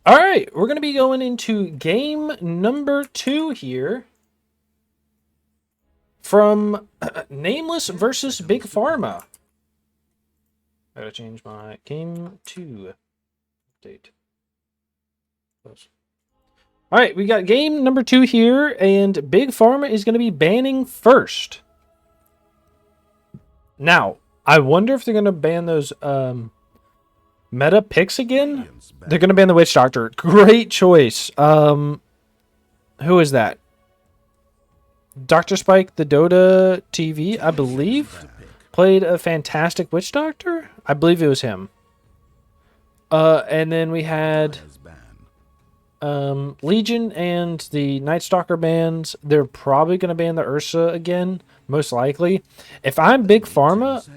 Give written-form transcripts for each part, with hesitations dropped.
All right, we're going to be going into game number 2 here from Nameless versus Big Pharma. Gotta change my game 2 date. Close. All right, we got game number 2 here, and Big Pharma is going to be banning first. Now, I wonder if they're going to ban those meta picks again. They're going to ban the Witch Doctor. Great choice. Who is that? Dr. Spike, the Dota TV, I believe, played a fantastic Witch Doctor. I believe it was him. And then we had Legion and the Night Stalker bans. They're probably going to ban the Ursa again, most likely. If I'm Big Pharma,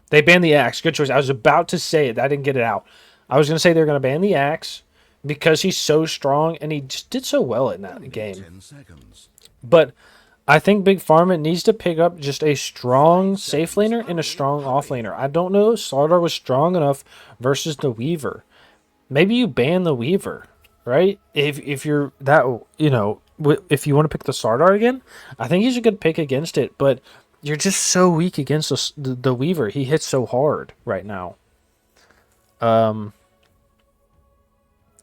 they banned the Axe. Good choice. I was about to say it. I didn't get it out. I was going to say they're going to ban the Axe because he's so strong and he just did so well in that game. But I think Big Pharma needs to pick up just a strong safe laner and a strong off laner. I don't know if Slardar was strong enough versus the Weaver. Maybe you ban the Weaver, right? If you're that, if you want to pick the Slardar again, I think he's a good pick against it. But you're just so weak against the Weaver. He hits so hard right now.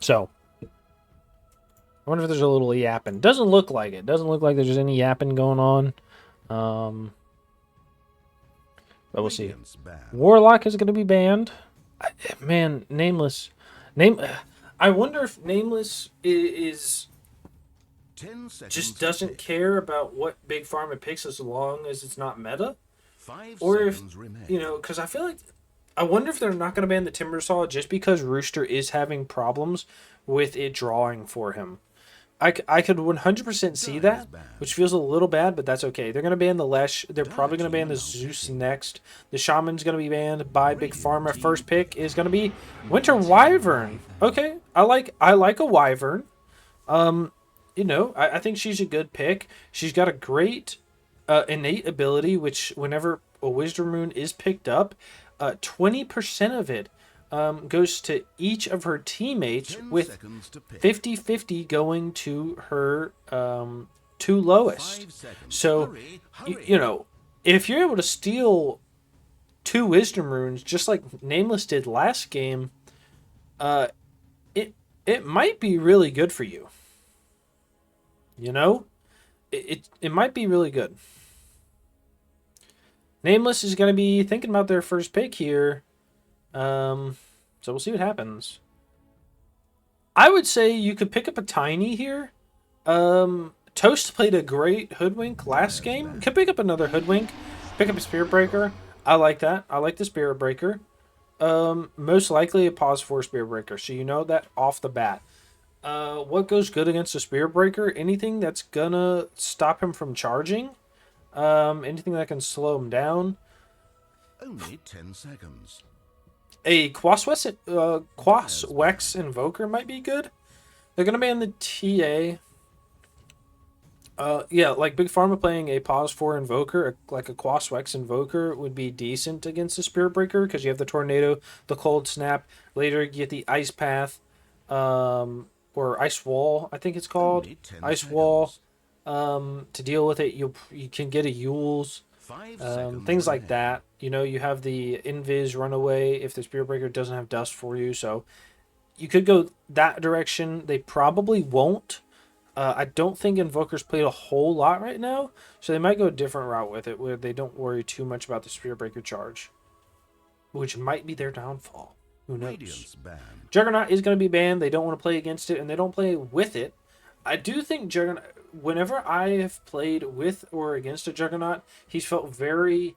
So, I wonder if there's a little yapping. Doesn't look like it. Doesn't look like there's any yapping going on. But we'll see. Warlock is going to be banned. Man, Nameless. I wonder if Nameless is just doesn't care about what Big Pharma picks as long as it's not meta. Or if, because I feel like I wonder if they're not going to ban the Timbersaw just because Rooster is having problems with it drawing for him. I could 100% see that, which feels a little bad, but that's okay. They're going to ban the Lesh. They're probably going to ban the Zeus next. The Shaman's going to be banned by Big Pharma. First pick is going to be Winter Wyvern. Okay, I like a Wyvern. I think she's a good pick. She's got a great innate ability, which whenever a Wisdom Rune is picked up, 20% of it goes to each of her teammates, with 50-50 going to her two lowest. So, if you're able to steal 2 Wisdom Runes, just like Nameless did last game, it might be really good for you. It might be really good. Nameless is going to be thinking about their first pick here. So we'll see what happens. I would say you could pick up a Tiny here. Toast played a great Hoodwink last game. Could pick up another Hoodwink. Pick up a Spirit Breaker. I like that. I like the Spirit Breaker. Most likely a Pause 4 Spirit Breaker. So you know that off the bat. What goes good against a Spirit Breaker? Anything that's gonna stop him from charging. Anything that can slow him down. Only 10 seconds. A Quaswex Invoker might be good. They're going to ban the TA. Like Big Pharma playing a Pause 4 Invoker, like a Quaswex Invoker, would be decent against the Spirit Breaker because you have the Tornado, the Cold Snap. Later, you get the Ice Path, or Ice Wall, I think it's called. Ice Wall. To deal with it, you can get a Yules. Things like that. You have the Invis Runaway if the Spirit Breaker doesn't have Dust for you. So you could go that direction. They probably won't. I don't think Invokers played a whole lot right now. So they might go a different route with it where they don't worry too much about the Spirit Breaker charge, which might be their downfall. Who knows? Juggernaut is going to be banned. They don't want to play against it, and they don't play with it. I do think Juggernaut, whenever I have played with or against a Juggernaut, he's felt very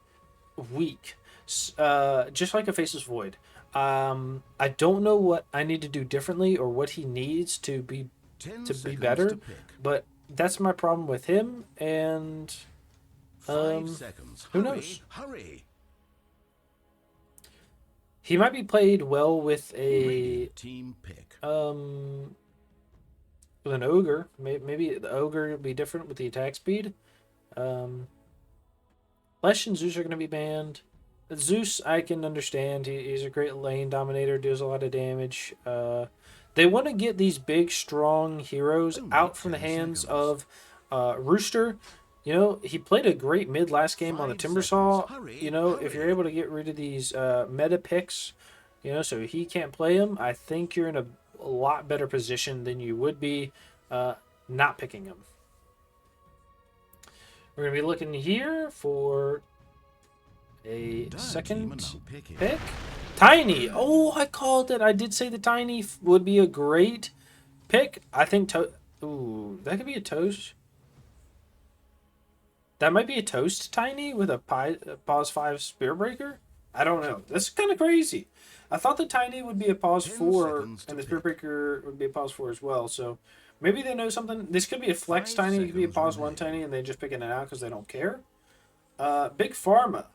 weak. Just like a Faceless Void. I don't know what I need to do differently or what he needs to be better, but that's my problem with him, and who knows? Hurry. He might be played well with a team pick. With an ogre. Maybe the ogre would be different with the attack speed. Lesh and Zeus are going to be banned. Zeus, I can understand. He's a great lane dominator, deals a lot of damage. They want to get these big, strong heroes Only out from the 10 hands seconds. of Rooster. You know, he played a great mid last game on the 5 seconds. Timbersaw. You Hurry, know, if you're hurry. able to get rid of these meta picks, you know, so he can't play him, I think you're in a lot better position than you would be not picking him. We're going to be looking here for a Dire team are second now picking. pick. Tiny. Oh, I called it. I did say the tiny would be a great pick. I think Ooh, that could be a toast. That might be a toast tiny with a pause 5 spear breaker. I don't know. That's kind of crazy. I thought the tiny would be a pause 10 4 seconds to and the spear pick. breaker would be a pause 4 as well. So maybe they know something. This could be a flex 5 tiny. It could be a seconds pause 1 remain. tiny and they're just picking it out because they don't care. Big Pharma.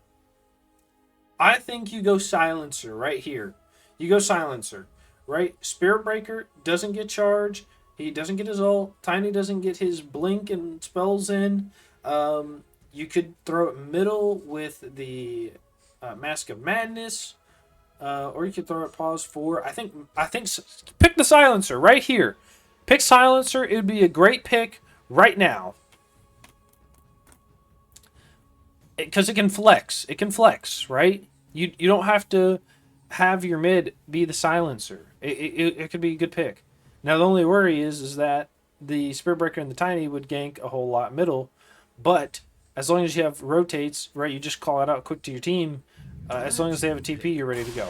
I think you go silencer right here. You go silencer, right? Spirit Breaker doesn't get charged. He doesn't get his ult. Tiny doesn't get his blink and spells in. You could throw it middle with the Mask of Madness, or you could throw it pause 4. I think pick the silencer right here. Pick silencer. It would be a great pick right now because it can flex. It can flex, right? You don't have to have your mid be the silencer. It could be a good pick. Now the only worry is that the Spirit Breaker and the Tiny would gank a whole lot middle, but as long as you have rotates, right, you just call it out quick to your team. As Dire long as they have a team TP, pick. you're ready to go.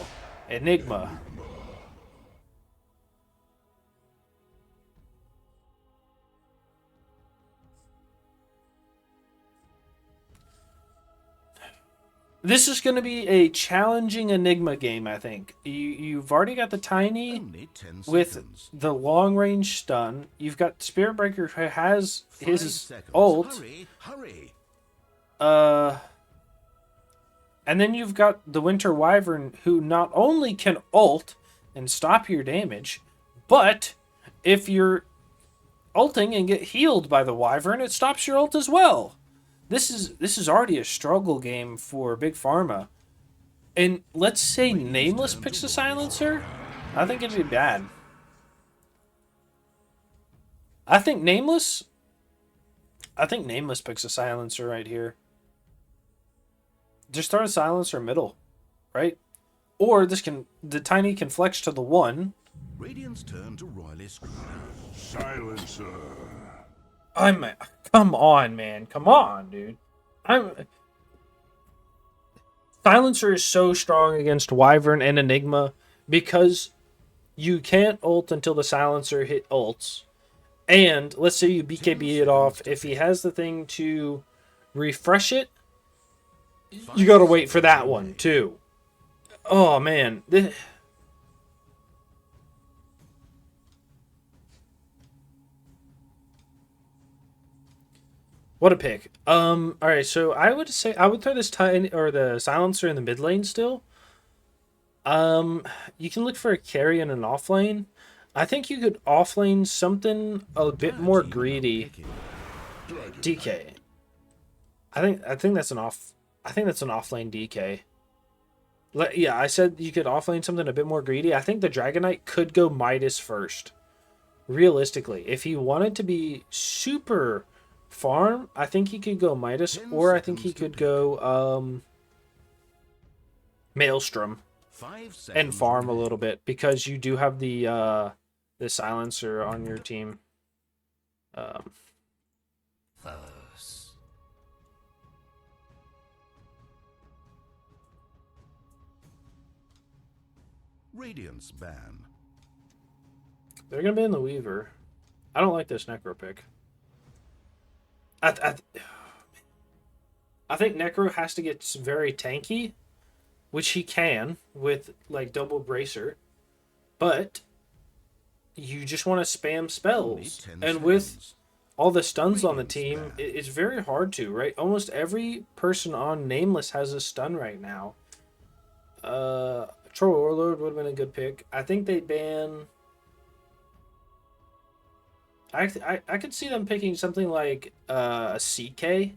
Enigma. This is going to be a challenging Enigma game, I think. You've already got the Tiny Only 10 with seconds. the long range stun. You've got Spirit Breaker who has 5 his seconds. ult. Hurry, hurry. Uh, and then you've got the Winter Wyvern who not only can ult and stop your damage, but if you're ulting and get healed by the Wyvern, it stops your ult as well. This is already a struggle game for Big Pharma. And let's say Radiant's Nameless turn to picks a royalist. silencer. I think it'd be bad. I think Nameless. I think Nameless picks a silencer right here. Just start a silencer middle, right? Or the tiny can flex to the 1. Radiant's turn to royalist. Silencer. I'm Come on, man. Come on, dude. I'm Silencer is so strong against Wyvern and Enigma because you can't ult until the silencer hit ults. And let's say you 10 BKB it off. seconds to If he pick. has the thing to refresh it, you 5 gotta wait for seconds that one remain. too. Oh man. What a pick. Alright, so I would say I would throw this tiny or the silencer in the mid lane still. Um you can look for a carry in an off lane. I think you could offlane something a bit Dire more team are now greedy. picking. DK. I think that's an off. I think that's an offlane DK. Yeah, I said you could offlane something a bit more greedy. I think the Dragon Knight could go Midas first. Realistically, if he wanted to be super farm, I think he could go Midas, 10 or I think he seconds to could pick. go Maelstrom 5 and seconds farm a remain. little bit because you do have the silencer on your team. Um, Foes. Radiant's ban. they're gonna be in the Weaver. I don't like this Necro pick. I, I I think Necro has to get very tanky, which he can with like double bracer, but you just want to spam Only spells. 10 And with seconds. all the stuns on the Radiant's team, ban. it's very hard to, right? Almost every person on Nameless has a stun right now. Troll Warlord would have been a good pick. I think they ban. I could see them picking something like a CK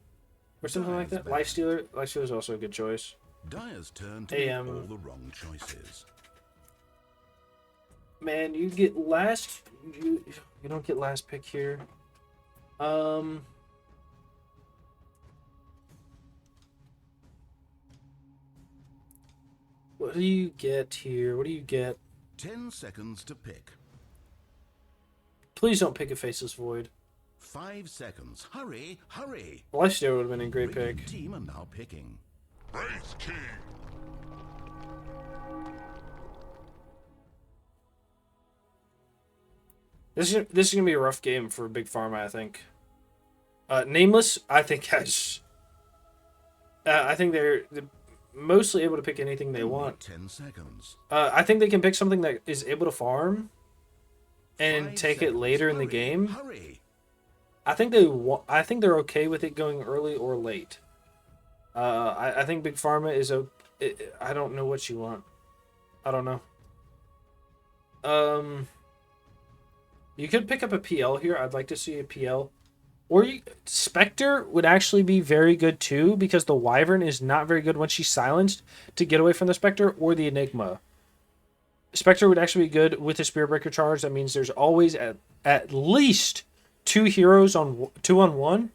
or something like Dire's that. ban. Lifestealer. Lifestealer is also a good choice. Dyer's turn to make AM. all the wrong choices. Man, you get last. You don't get last pick here. What do you get here? What do you get? 10 seconds to pick. Please don't pick a Faceless Void. 5 seconds. Hurry, hurry. Lifesteal would have been a great Radiant pick. team are now picking. Wraith King. This is gonna be a rough game for Big Pharma, I think. Nameless, I think has. I think they're mostly able to pick anything they want. 10 seconds. I think they can pick something that is able to farm and 5 take it seconds. later in the Hurry, game. Hurry. I think they're okay with it going early or late. I think Big Pharma is a. I don't know what you want. I don't know. You could pick up a PL here. I'd like to see a PL. Or Spectre would actually be very good too, because the Wyvern is not very good once she's silenced to get away from the Spectre or the Enigma. Spectre would actually be good with the Spirit Breaker charge. That means there's always at least 2 heroes on 2-on-1.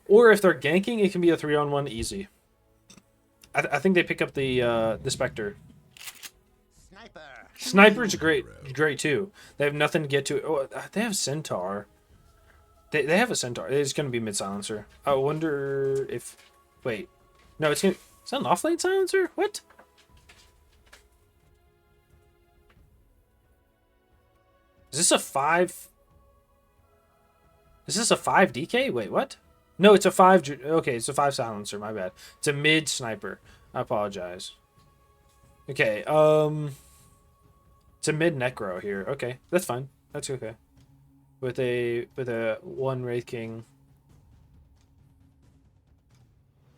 Or if they're ganking, it can be a 3-on-1 easy. I think they pick up the Spectre. Sniper's great too. They have nothing to get to. Oh, they have Centaur. They have a Centaur. It's going to be mid silencer. I wonder if. Wait, no, it's gonna. Is that an offlane silencer? What? Is this a 5? Is this a 5 DK? Wait, what? No, it's a 5. Okay, it's a 5 silencer. My bad. It's a mid sniper. I apologize. Okay, it's a mid necro here. Okay, that's fine. That's okay. With a 1 Wraith King.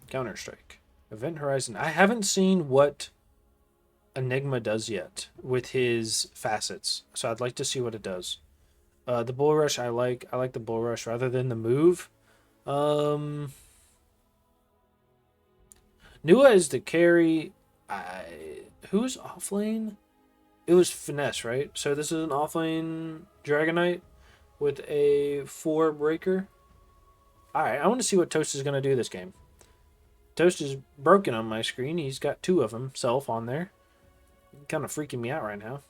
Counter Strike. Event Horizon. I haven't seen what Enigma does yet with his facets, so I'd like to see what it does. The Bull Rush I like. I like the Bull Rush rather than the move. Nua is the carry. Who's offlane? It was Finesse, right? So this is an offlane Dragonite with a 4 breaker. Alright, I want to see what Toast is going to do this game. Toast is broken on my screen. He's got 2 of himself on there. Kind of freaking me out right now,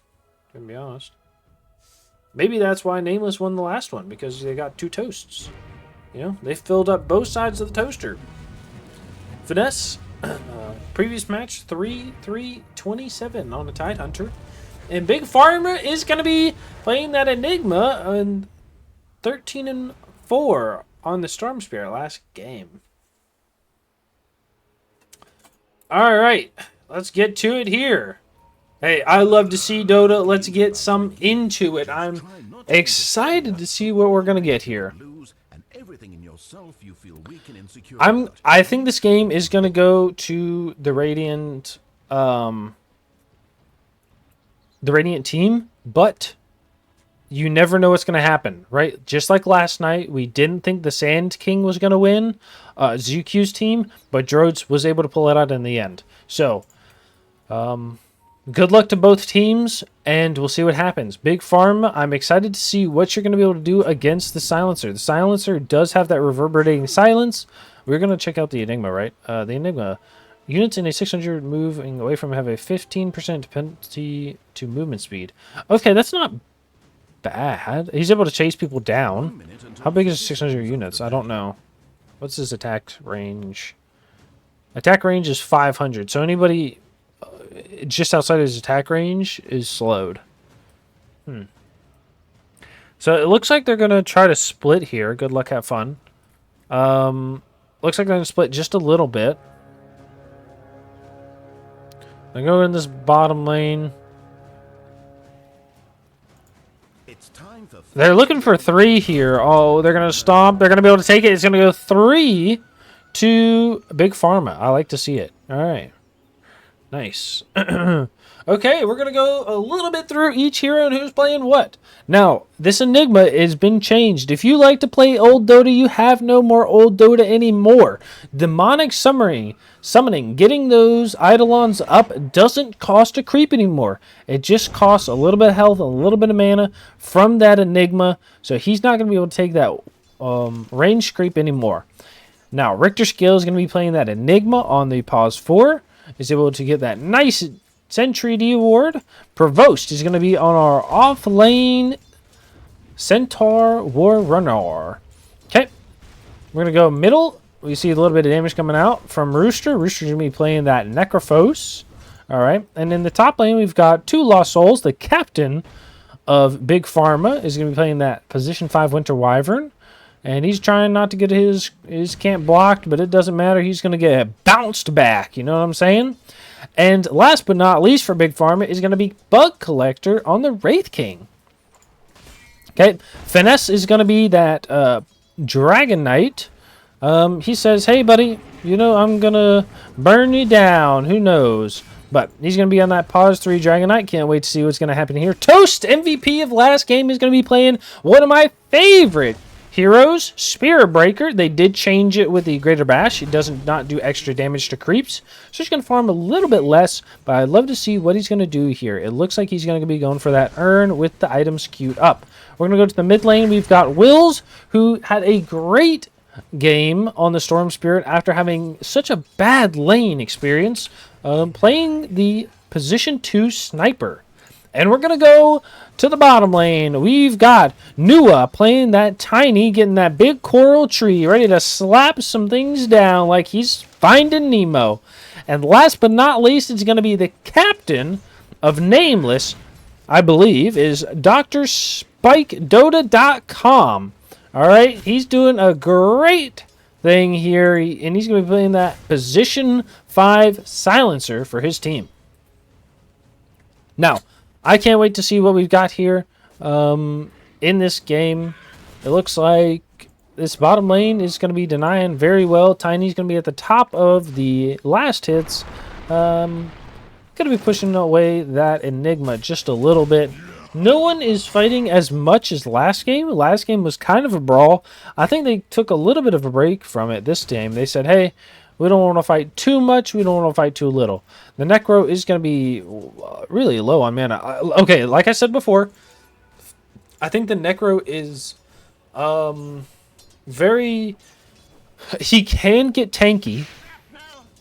to be honest. Maybe that's why Nameless won the last one, because they got 2 Toasts. You know, they filled up both sides of the toaster. Finesse, previous match, 3-3-27 on the Tide Hunter. And Big Farmer is going to be playing that Enigma on 13-4 on the Storm Spirit last game. All right, let's get to it here. Hey, I love to see Dota. Let's get some into it. I'm excited to see what we're going to get here. I think this game is going to go to the Radiant team, but you never know what's going to happen, right? Just like last night, we didn't think the Sand King was going to win ZQ's team, but Droids was able to pull it out in the end. So, good luck to both teams, and we'll see what happens. Big Farm, I'm excited to see what you're going to be able to do against the Silencer. The Silencer does have that reverberating silence. We're going to check out the Enigma, right? The Enigma. Units in a 600 moving away from have a 15% dependency to movement speed. Okay, that's not bad. He's able to chase people down. How big is 600 units? I don't know. What's his attack range? Attack range is 500. So anybody just outside his attack range is slowed. So it looks like they're going to try to split here. Good luck, have fun. Looks like they're going to split just a little bit. They go in this bottom lane. They're looking for 3 here. Oh, they're going to stomp. They're going to be able to take it. It's going to go 3 to Big Pharma. I like to see it. All right. Nice. Okay, we're going to go a little bit through each hero and who's playing what. Now, this Enigma has been changed. If you like to play old Dota, you have no more old Dota anymore. Demonic summoning, getting those Eidolons up doesn't cost a creep anymore. It just costs a little bit of health, a little bit of mana from that Enigma. So he's not going to be able to take that range creep anymore. Now, Richter Skill is going to be playing that Enigma on the Pause 4. Is able to get that nice Sentry D award. Provost is going to be on our off lane Centaur War Runner. Okay, we're going to go middle. We see a little bit of damage coming out from Rooster. Rooster's going to be playing that Necrophos. All right, and in the top lane, we've got 2 Lost Souls. The captain of Big Pharma is going to be playing that position 5 Winter Wyvern. And he's trying not to get his camp blocked, but it doesn't matter. He's going to get bounced back. You know what I'm saying? And last but not least for Big Pharma is going to be Bug Collector on the Wraith King. Okay. Finesse is going to be that Dragon Knight. He says, hey, buddy, you know, I'm going to burn you down. Who knows? But he's going to be on that Pause 3 Dragon Knight. Can't wait to see what's going to happen here. Toast, MVP of last game, is going to be playing one of my favorite heroes, Spirit Breaker. They did change it with the Greater Bash. It doesn't not do extra damage to creeps. So he's going to farm a little bit less, but I'd love to see what he's going to do here. It looks like he's going to be going for that urn with the items queued up. We're going to go to the mid lane. We've got Wills, who had a great game on the Storm Spirit after having such a bad lane experience, playing the position 2 Sniper. And we're going to go to the bottom lane. We've got Nua playing that Tiny, getting that big coral tree, ready to slap some things down like he's Finding Nemo. And last but not least, it's going to be the captain of Nameless, I believe, is DrSpikeDota.com. All right, he's doing a great thing here, and he's going to be playing that position 5 Silencer for his team. Now, I can't wait to see what we've got here in this game. It looks like this bottom lane is going to be denying very well. Tiny's going to be at the top of the last hits. Going to be pushing away that Enigma just a little bit. No one is fighting as much as last game. Last game was kind of a brawl. I think they took a little bit of a break from it this game. They said, hey, we don't want to fight too much. We don't want to fight too little. The Necro is going to be really low on mana. Okay, like I said before, I think the Necro is very... He can get tanky,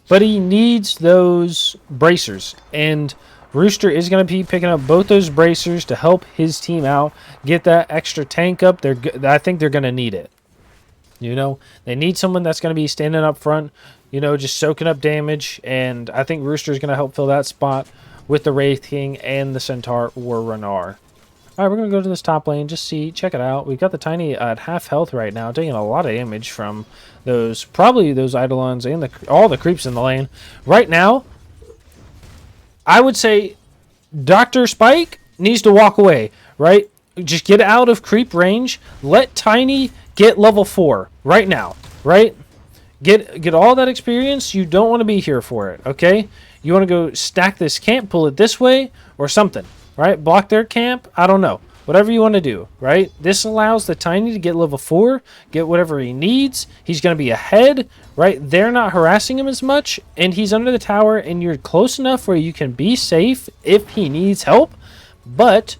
but he needs those bracers. And Rooster is going to be picking up both those bracers to help his team out, get that extra tank up. I think they're going to need it. You know, they need someone that's going to be standing up front, you know, just soaking up damage. And I think Rooster is going to help fill that spot with the Wraith King and the Centaur War Runner. All right, we're going to go to this top lane. Just check it out. We've got the Tiny at half health right now, taking a lot of damage from probably those Eidolons and all the creeps in the lane. Right now, I would say Dr. Spike needs to walk away, right? Just get out of creep range. Let Tiny get level 4 right now, right? Get all that experience. You don't want to be here for it, okay? You want to go stack this camp, pull it this way, or something, right? Block their camp. I don't know. Whatever you want to do, right? This allows the Tiny to get level 4, get whatever he needs. He's going to be ahead, right? They're not harassing him as much, and he's under the tower, and you're close enough where you can be safe if he needs help, but,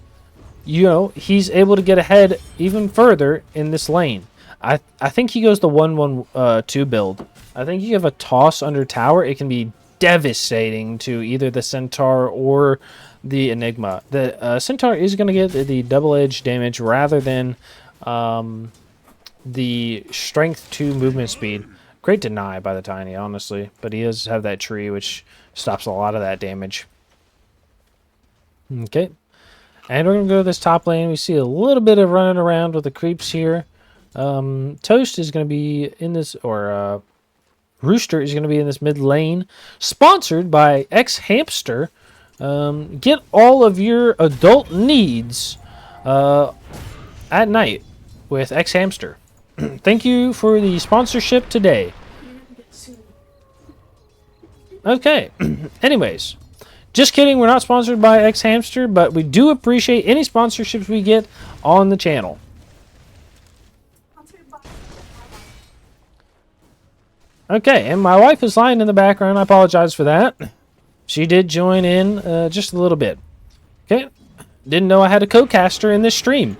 you know, he's able to get ahead even further in this lane. I think he goes the 1-1-2 build. I think you have a toss under tower. It can be devastating to either the Centaur or the Enigma. The Centaur is going to get the double-edged damage rather than the strength to movement speed. Great deny by the Tiny, honestly, but he does have that tree, which stops a lot of that damage. Okay, and we're going to go to this top lane. We see a little bit of running around with the creeps here. Toast is going to be in this, or Rooster is going to be in this mid lane, sponsored by X Hamster. Get all of your adult needs at night with X Hamster. Thank you for the sponsorship today. Okay. Anyways, just kidding. We're not sponsored by X Hamster, but we do appreciate any sponsorships we get on the channel. Okay, and my wife is lying in the background. I apologize for that. She did join in just a little bit. Okay. Didn't know I had a co-caster in this stream.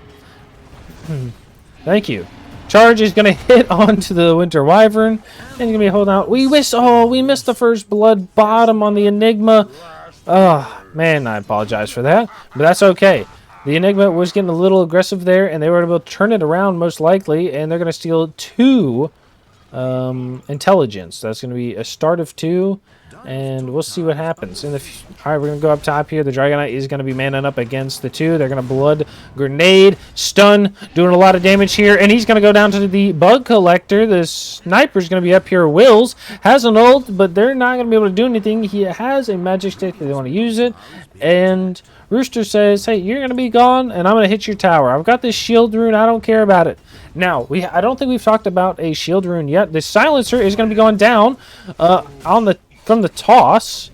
Thank you. Charge is going to hit onto the Winter Wyvern. And going to be holding out. We missed the first blood bottom on the Enigma. Oh, man, I apologize for that. But that's okay. The Enigma was getting a little aggressive there, and they were able to turn it around most likely. And they're going to steal 2 intelligence. That's going to be a start of 2. And we'll see what happens. All right, we're going to go up top here. The Dragonite is going to be manning up against the 2. They're going to blood, grenade, stun, doing a lot of damage here. And he's going to go down to the bug collector. The sniper's going to be up here. Wills has an ult, but they're not going to be able to do anything. He has a magic stick. They want to use it. And Rooster says, hey, you're going to be gone, and I'm going to hit your tower. I've got this shield rune. I don't care about it. Now, I don't think we've talked about a shield rune yet. The silencer is going to be going down from the toss.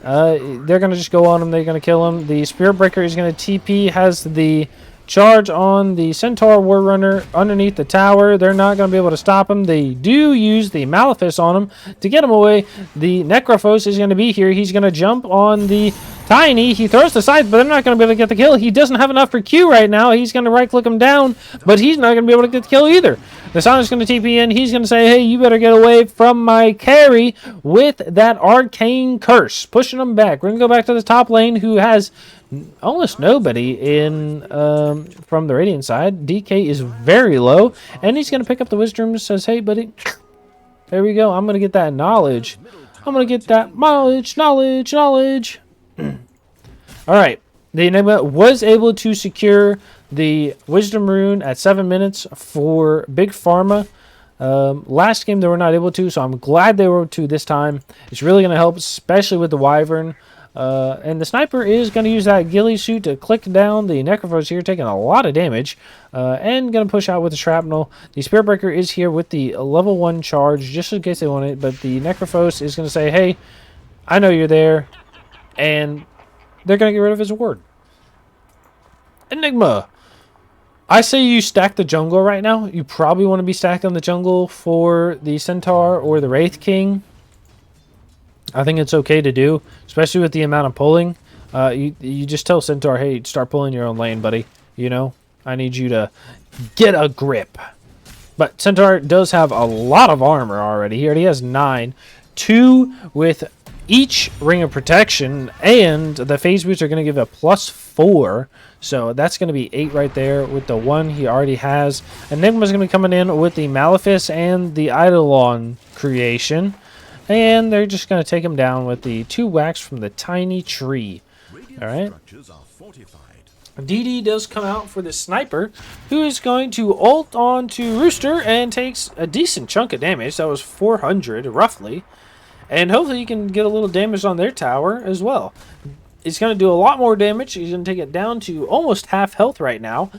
They're going to just go on him. They're going to kill him. The Spirit Breaker is going to TP, has the charge on the Centaur War Runner underneath the tower. They're not going to be able to stop him. They do use the Malefice on him to get him away. The Necrophos is going to be here. He's going to jump on the Tiny. He throws the scythe, but they're not going to be able to get the kill. He doesn't have enough for Q right now. He's going to right-click him down, but he's not going to be able to get the kill either. The Sonic's going to TP in. He's going to say, hey, you better get away from my carry with that Arcane Curse. Pushing him back. We're going to go back to the top lane, who has almost nobody in from the Radiant side. DK is very low, and he's going to pick up the Wisdom and says, hey, buddy, there we go. I'm going to get that knowledge. I'm going to get that knowledge. All right. The Enigma was able to secure the Wisdom Rune at 7 minutes for Big Farma. Last game they were not able to, so I'm glad they were able to this time. It's really going to help, especially with the Wyvern. And the Sniper is going to use that ghillie suit to click down the Necrophos here, taking a lot of damage, and going to push out with the Shrapnel. The Spirit Breaker is here with the level 1 charge, just in case they want it, but the Necrophos is going to say, hey, I know you're there, and they're going to get rid of his ward. Enigma. I say you stack the jungle right now. You probably want to be stacked on the jungle for the Centaur or the Wraith King. I think it's okay to do, especially with the amount of pulling. You just tell Centaur, hey, start pulling your own lane, buddy. You know, I need you to get a grip. But Centaur does have a lot of armor already. He already has 9. 2 with each ring of protection, and the phase boots are going to give a +4. So that's going to be 8 right there with the 1 he already has. Enigma's going to be coming in with the Malefice and the Eidolon creation. And they're just going to take him down with the 2 whacks from the tiny tree. All right. DD does come out for the Sniper, who is going to ult on to Rooster and takes a decent chunk of damage. That was 400, roughly. And hopefully you can get a little damage on their tower as well. It's going to do a lot more damage. He's going to take it down to almost half health right now.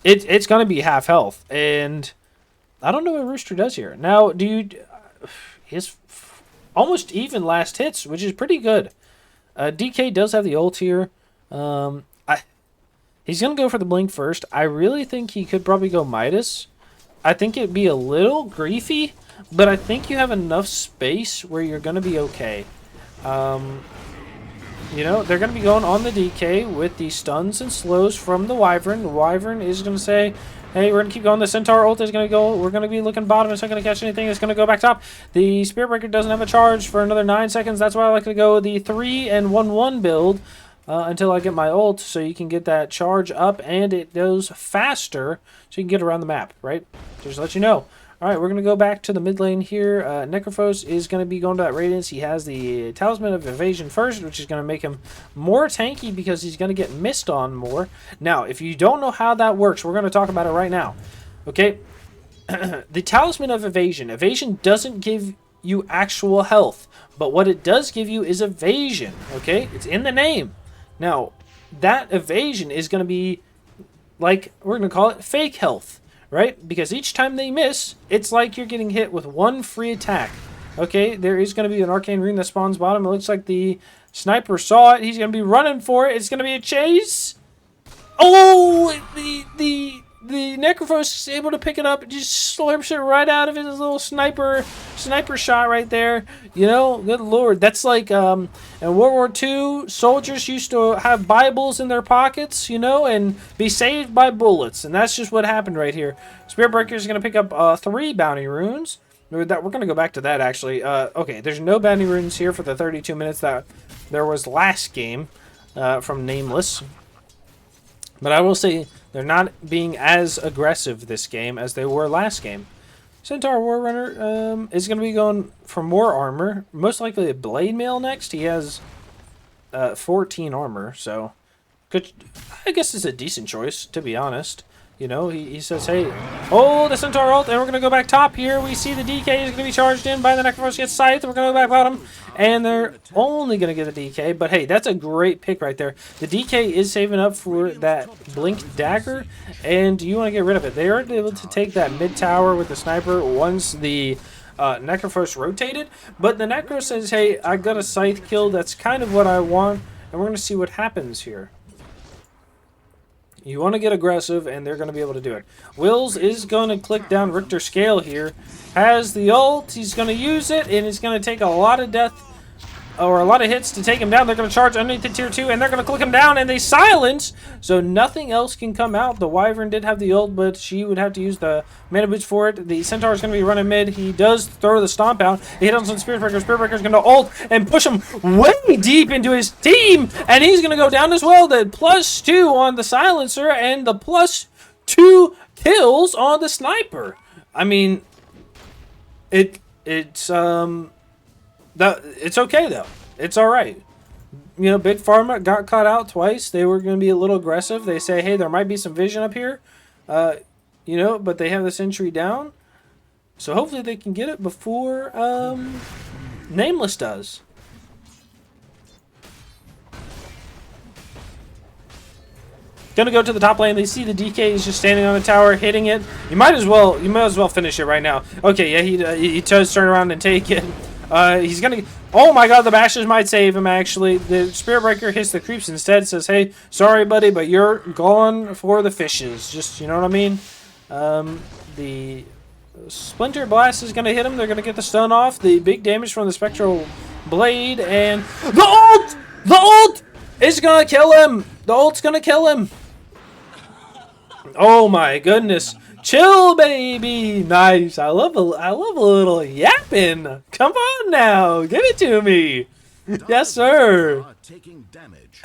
It's going to be half health. And I don't know what Rooster does here. Now, his almost even last hits, which is pretty good. DK does have the ult here. He's going to go for the blink first. I really think he could probably go Midas. I think it'd be a little griefy, but I think you have enough space where you're going to be okay. You know, they're going to be going on the DK with the stuns and slows from the Wyvern. The Wyvern is going to say, hey, we're going to keep going. The Centaur ult is going to go. We're going to be looking bottom. It's not going to catch anything. It's going to go back top. The Spirit Breaker doesn't have a charge for another 9 seconds. That's why I like to go the 3 and 1-1 build until I get my ult, so you can get that charge up and it goes faster so you can get around the map, right? Just to let you know. All right, we're going to go back to the mid lane here. Necrophos is going to be going to that Radiance. He has the Talisman of Evasion first, which is going to make him more tanky because he's going to get missed on more. Now, if you don't know how that works, we're going to talk about it right now. Okay? The Talisman of Evasion. Evasion doesn't give you actual health, but what it does give you is evasion. Okay? It's in the name. Now, that evasion is going to be, like, we're going to call it fake health. Right? Because each time they miss, it's like you're getting hit with 1 free attack. Okay, there is going to be an arcane rune that spawns bottom. It looks like the sniper saw it. He's going to be running for it. It's going to be a chase. Oh, the Necrophos is able to pick it up and just slurps it right out of his little sniper shot right there. You know, good lord. That's like in World War II, soldiers used to have Bibles in their pockets, you know, and be saved by bullets. And that's just what happened right here. Spiritbreaker is going to pick up 3 bounty runes. We're going to go back to that, actually. Okay, there's no bounty runes here for the 32 minutes that there was last game from Nameless. But I will say they're not being as aggressive this game as they were last game. Centaur Warrunner is going to be going for more armor. Most likely a Blade Mail next. He has 14 armor, so I guess it's a decent choice, to be honest. You know, he says, hey, oh, the Centaur ult, and we're going to go back top here. We see the DK is going to be charged in by the Necrophos, gets scythed, we're going to go back bottom, and they're only going to get a DK, but hey, that's a great pick right there. The DK is saving up for that Blink Dagger, and you want to get rid of it. They are able to take that mid tower with the sniper once the Necrophos rotated, but the Necro says, hey, I got a scythe kill, that's kind of what I want, and we're going to see what happens here. You want to get aggressive, and they're going to be able to do it. Wills is going to click down Richter Scale here. Has the ult. He's going to use it, and it's going to take a lot of death, or a lot of hits to take him down. They're going to charge underneath the tier 2, and they're going to click him down, and they silence, so nothing else can come out. The Wyvern did have the ult, but she would have to use the mana boots for it. The Centaur is going to be running mid. He does throw the stomp out. He hit on some Spiritbreaker. Spiritbreaker is going to ult and push him way deep into his team, and he's going to go down as well. The +2 on the silencer, and the +2 kills on the sniper. I mean, it's okay though. It's all right. You know, Big Farma got caught out twice. They were going to be a little aggressive. They say, hey, there might be some vision up here. You know, but they have the sentry down. So hopefully they can get it before Nameless does. Gonna go to the top lane. They see the DK is just standing on the tower, hitting it. You might as well finish it right now. Okay, yeah, he does turn around and take it. He's gonna. Oh my God, the bashes might save him. Actually, the Spiritbreaker hits the creeps instead. Says, "Hey, sorry, buddy, but you're going for the fishes." Just, you know what I mean? The Splinter Blast is gonna hit him. They're gonna get the stun off. The big damage from the Spectral Blade, and the ult is gonna kill him. The ult's gonna kill him. Oh my goodness. Chill, baby. Nice. I love a little yapping. Come on now. Give it to me. Yes, sir.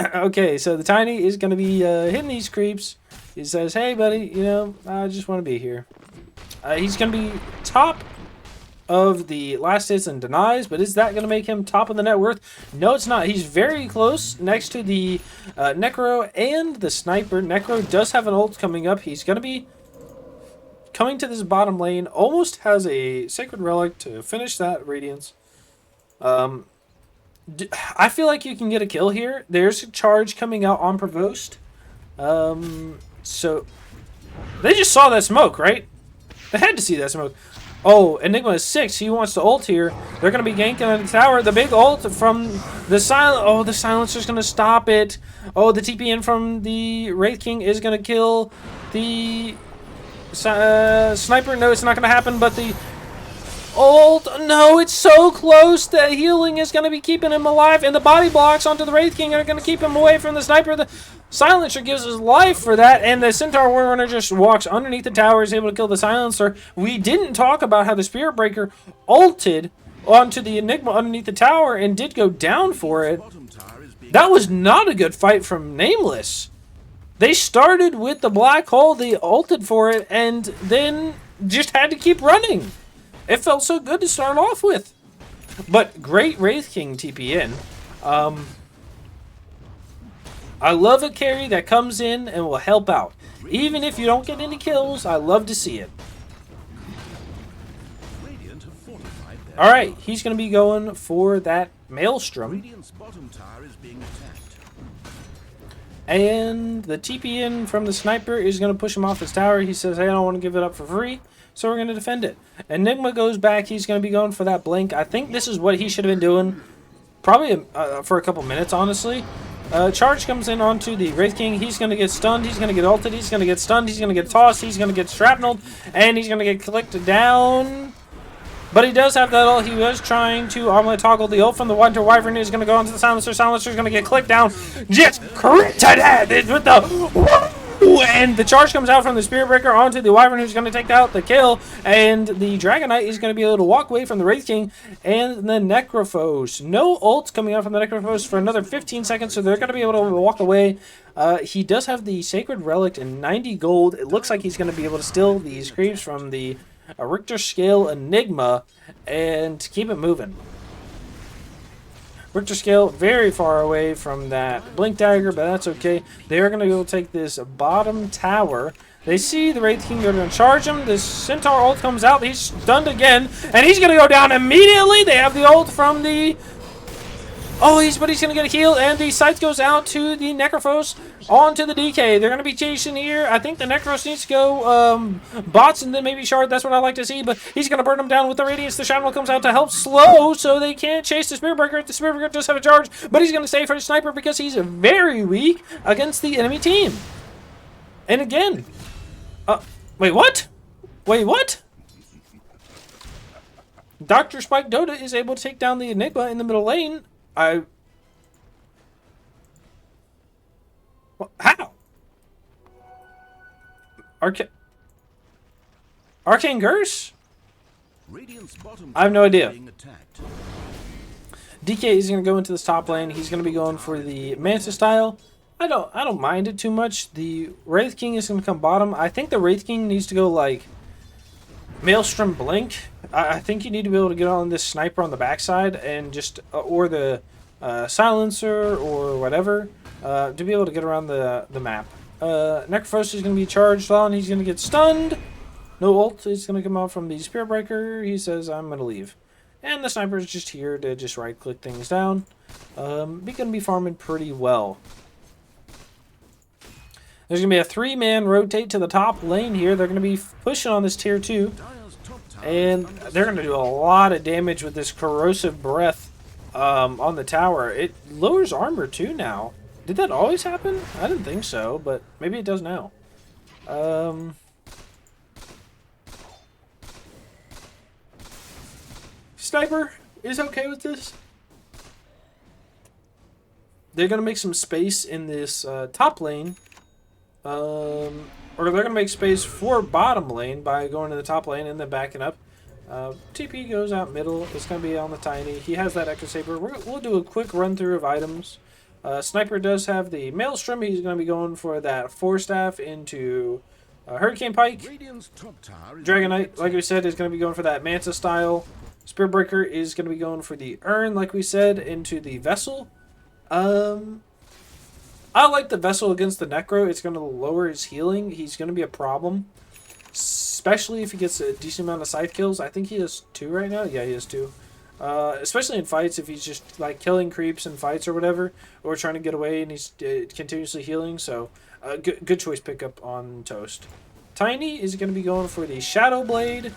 Okay, so the Tiny is going to be hitting these creeps. He says, hey, buddy, you know, I just want to be here. He's going to be top of the last hits and denies, but is that going to make him top of the net worth? No, it's not. He's very close next to the Necro and the Sniper. Necro does have an ult coming up. He's going to be coming to this bottom lane. Almost has a Sacred Relic to finish that Radiance. I feel like you can get a kill here. There's a charge coming out on Provost. So they just saw that smoke, right? They had to see that smoke. Oh, Enigma is 6. He wants to ult here. They're going to be ganking on the tower. The big ult from the silent. Oh, the silencer's going to stop it. Oh, the TP in from the Wraith King is going to kill the sniper. No, it's not going to happen, but the ult. No, it's so close. The healing is going to be keeping him alive, and the body blocks onto the Wraith King are going to keep him away from the sniper. The Silencer gives his life for that, and the Centaur Warrunner just walks underneath the tower, is able to kill the Silencer. We didn't talk about how the Spiritbreaker ulted onto the Enigma underneath the tower and did go down for it. That was not a good fight from Nameless. They started with the black hole, they ulted for it, and then just had to keep running. It felt so good to start off with. But great Wraith King TP in. I love a carry that comes in and will help out. Even if you don't get any kills, I love to see it. Alright, he's going to be going for that Maelstrom. And the TP in from the sniper is going to push him off his tower. He says, hey, I don't want to give it up for free, so we're going to defend it. Enigma goes back. He's going to be going for that blink. I think this is what he should have been doing probably for a couple minutes, honestly. Charge comes in onto the Wraith King. He's going to get stunned. He's going to get ulted. He's going to get stunned. He's going to get tossed. He's going to get shrapnelled. And he's going to get clicked down. But he does have that ult. He was trying to omelet toggle the ult from the Winter Wyvern. Is going to go onto the Silencer. Silencer is going to get clicked down. Just crit to death with the... And the charge comes out from the Spirit Breaker onto the Wyvern, who's going to take out the kill. And the Dragon Knight is going to be able to walk away from the Wraith King and the Necrophos. No ults coming out from the Necrophos for another 15 seconds, so they're going to be able to walk away. He does have the Sacred Relic and 90 gold. It looks like he's going to be able to steal these creeps from the Richter Scale Enigma and keep it moving. Richter Scale very far away from that Blink Dagger, but that's okay. They're going to go take this bottom tower. They see the Wraith King, they're going to charge him. This Centaur ult comes out. He's stunned again, and he's going to go down immediately. They have the ult from the... Oh, but he's going to get a heal, and the Scythe goes out to the Necrophos onto the DK. They're going to be chasing here. I think the Necros needs to go bots and then maybe Shard. That's what I like to see, but he's going to burn him down with the Radiance. The Shadow comes out to help slow, so they can't chase the Spirit Breaker. The Spirit Breaker does have a charge, but he's going to stay for the Sniper because he's very weak against the enemy team. And again, wait, what? Wait, what? Dr. Spike Dota is able to take down the Enigma in the middle lane. How? Arcane Curse? I have no idea. DK is going to go into this top lane. He's going to be going for the Manta style. I don't mind it too much. The Wraith King is going to come bottom. I think the Wraith King needs to go like Maelstrom Blink. I think you need to be able to get on this sniper on the backside and just or the silencer or whatever to be able to get around the map. Necrophos is going to be charged on. He's going to get stunned. No ult is going to come out from the Spirit Breaker. He says, I'm going to leave. And the sniper is just here to just right click things down. Going to be farming pretty well. There's going to be a 3-man rotate to the top lane here. They're going to be pushing on this tier 2. And they're going to do a lot of damage with this Corrosive Breath on the tower. It lowers armor too now. Did that always happen? I didn't think so, but maybe it does now. Sniper is okay with this. They're going to make some space in this top lane. Or they're going to make space for bottom lane by going to the top lane and then backing up. TP goes out middle. It's going to be on the Tiny. He has that Echo Saber. We'll do a quick run through of items. Sniper does have the Maelstrom. He's going to be going for that Force Staff into Hurricane Pike. Dragon Knight, like we said, is going to be going for that Manta style. Spirit Breaker is going to be going for the Urn, like we said, into the Vessel. I like the Vessel against the Necro. It's going to lower his healing. He's going to be a problem, especially if he gets a decent amount of scythe kills. I think he has 2 right now. Yeah, he has 2. Especially in fights, if he's just like killing creeps in fights or whatever, or trying to get away and he's continuously healing. So, good choice pickup on Toast. Tiny is going to be going for the Shadow Blade.